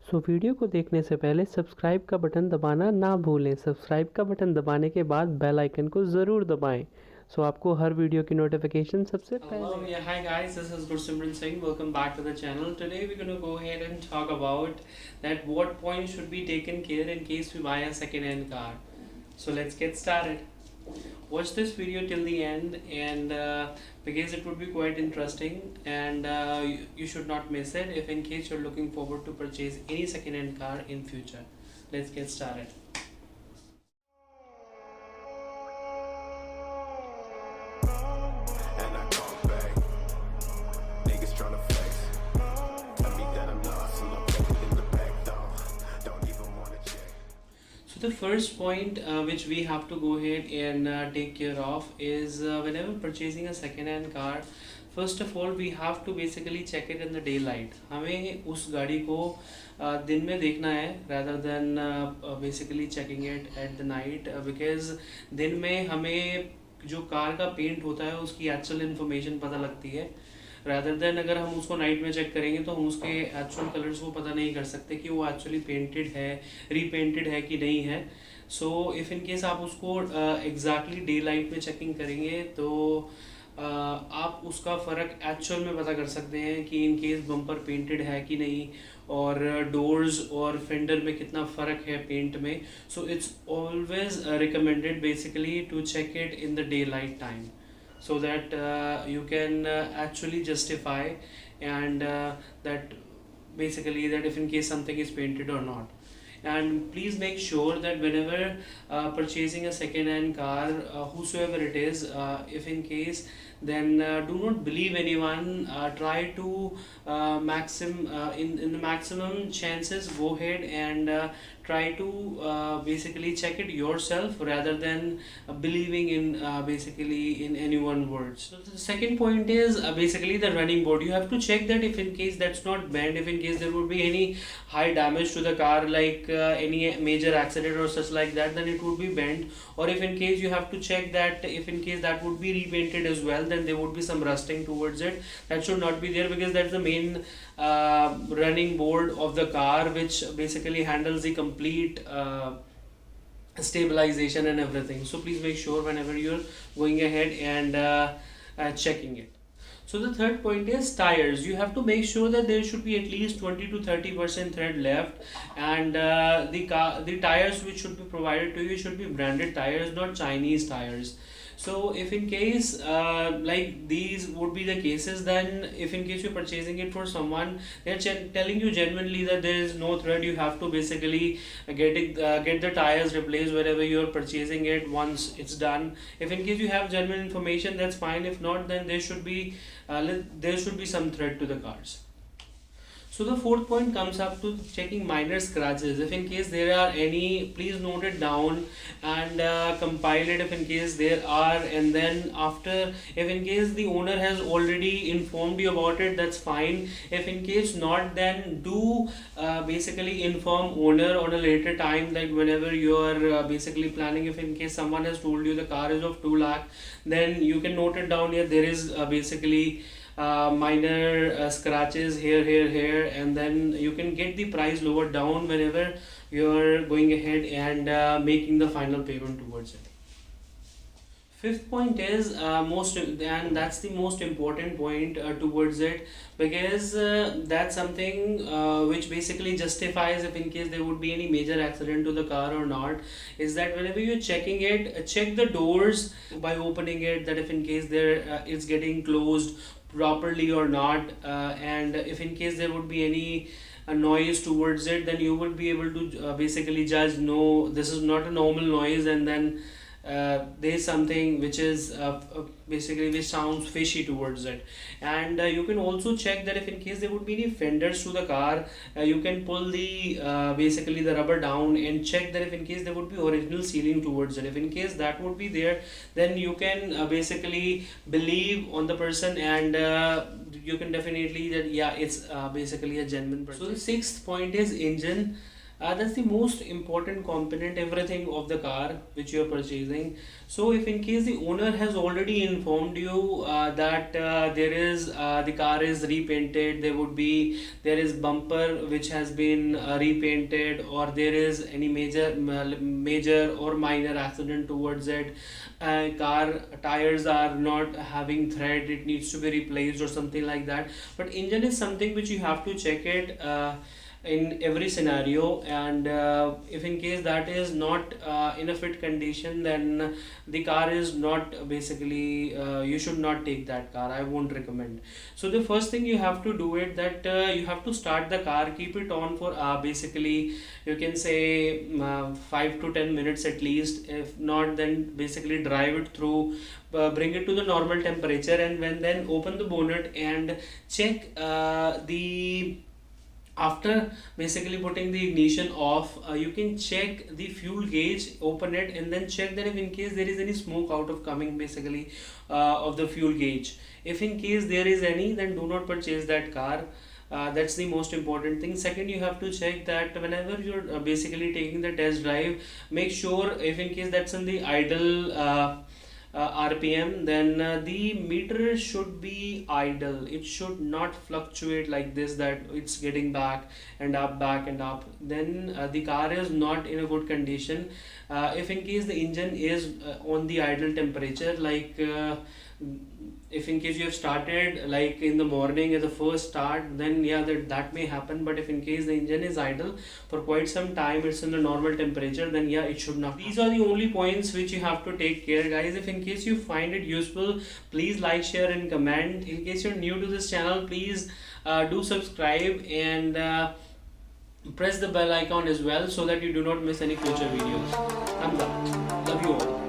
So video को देखने से पहले सब्सक्राइब का बटन दबाना ना भूलें। सब्सक्राइब का बटन दबाने के बाद बेल आइकन को ज़रूर दबाएं। सो आपको हर वीडियो की नोटिफिकेशन सबसे Hello, पहले। yeah, hi guys, this is Gursimran Singh. Welcome back to the channel. Today we're going to go ahead and talk about that what points should be taken care in case we buy a second-hand car. So let's get started. Watch this video till the end, and because it would be quite interesting, and you should not miss it if in case you're looking forward to purchase any second-hand car in future. Let's get started. And I come back. Niggas tryna flex. Tell me that I'm lost and I'm taking in the back door. Don't even wanna check. So the first point which we have to go ahead and take care of is whenever purchasing a second-hand car, first of all we have to basically check it in the daylight. हमें उस गाड़ी को दिन में देखना है rather than basically checking it at the night because दिन में हमें जो कार का पेंट होता है उसकी एक्चुअल इन्फॉर्मेशन पता लगती है रादर देन अगर हम उसको नाइट में चेक करेंगे तो हम उसके एक्चुअल कलर्स को पता नहीं कर सकते कि वो एक्चुअली पेंटेड है रीपेंटेड है कि नहीं है। सो इफ़ इन केस आप उसको एग्जैक्टली डे लाइट में चेकिंग करेंगे तो आप उसका फ़र्क एक्चुअल में पता कर सकते हैं कि इन केस बम्पर पेंटेड है कि नहीं और डोर्स और फेंडर में कितना फ़र्क है पेंट में। So it's always recommended basically to check it in the day light time so that you can actually justify and that basically that if in case something is painted or not. And please make sure that whenever purchasing a second hand car, whosoever it is, if in case, then do not believe anyone. Try to in the maximum chances go ahead and try to basically check it yourself rather than believing in basically in anyone's words. So the second point is basically the running board. You have to check that if in case that's not bent, if in case there would be any high damage to the car like any major accident or such like that, then it would be bent. Or if in case you have to check that if in case that would be repainted as well, then there would be some rusting towards it. That should not be there because that's the main running board of the car which basically handles the complete stabilization and everything. So please make sure whenever you're going ahead and checking it. So the third point is tires. You have to make sure that there should be at least 20 to 30% thread left, and the tires which should be provided to you should be branded tires, not Chinese tires. So if in case like these would be the cases, then if in case you're purchasing it for someone, they're telling you genuinely that there is no thread, you have to basically get the tires replaced wherever you're purchasing it once it's done. If in case you have genuine information, that's fine. If not, then there should be some thread to the cars. So the fourth point comes up to checking minor scratches. If in case there are any, please note it down and compile it if in case there are, and then after if in case the owner has already informed you about it, that's fine. If in case not, then do basically inform owner on a later time, like whenever you are basically planning. If in case someone has told you the car is of 2 lakh, then you can note it down here. There is basically minor scratches here, and then you can get the price lowered down whenever you're going ahead and making the final payment towards it. Fifth point is and that's the most important point towards it, because that's something which basically justifies if in case there would be any major accident to the car or not, is that whenever you're checking it, check the doors by opening it, that if in case there it's getting closed properly or not, and if in case there would be any noise towards it, then you would be able to basically judge, no, this is not a normal noise, and then there is something which is basically which sounds fishy towards it. And you can also check that if in case there would be any fenders to the car, you can pull the basically the rubber down and check that if in case there would be original sealing towards it. If in case that would be there, then you can basically believe on the person, and you can definitely that yeah, it's basically a genuine person. So the sixth point is engine. That's the most important component, everything of the car which you are purchasing. So if in case the owner has already informed you that the car is repainted, there is bumper which has been repainted, or there is any major or minor accident towards it, car tires are not having thread, it needs to be replaced or something like that. But engine is something which you have to check it in every scenario, and if in case that is not in a fit condition, then the car is not basically, you should not take that car, I won't recommend. So the first thing you have to do it that you have to start the car, keep it on for basically you can say 5 to 10 minutes at least. If not, then basically drive it through, bring it to the normal temperature, and then open the bonnet and check the after basically putting the ignition off, you can check the fuel gauge, open it, and then check that if in case there is any smoke out of coming basically of the fuel gauge. If in case there is any, then do not purchase that car. That's the most important thing. Second, you have to check that whenever you're basically taking the test drive, make sure if in case that's in the idle RPM, then the meter should be idle. It should not fluctuate like this, that it's getting back and up. Then the car is not in a good condition. If in case the engine is on the idle temperature, like if in case you have started like in the morning as a first start, then yeah, that may happen. But if in case the engine is idle for quite some time, it's in the normal temperature, then yeah, it should not. These are the only points which you have to take care, guys. If in case you find it useful, please like, share and comment. In case you're new to this channel, please do subscribe and press the bell icon as well, so that you do not miss any future videos. Thumbs up. Love you all.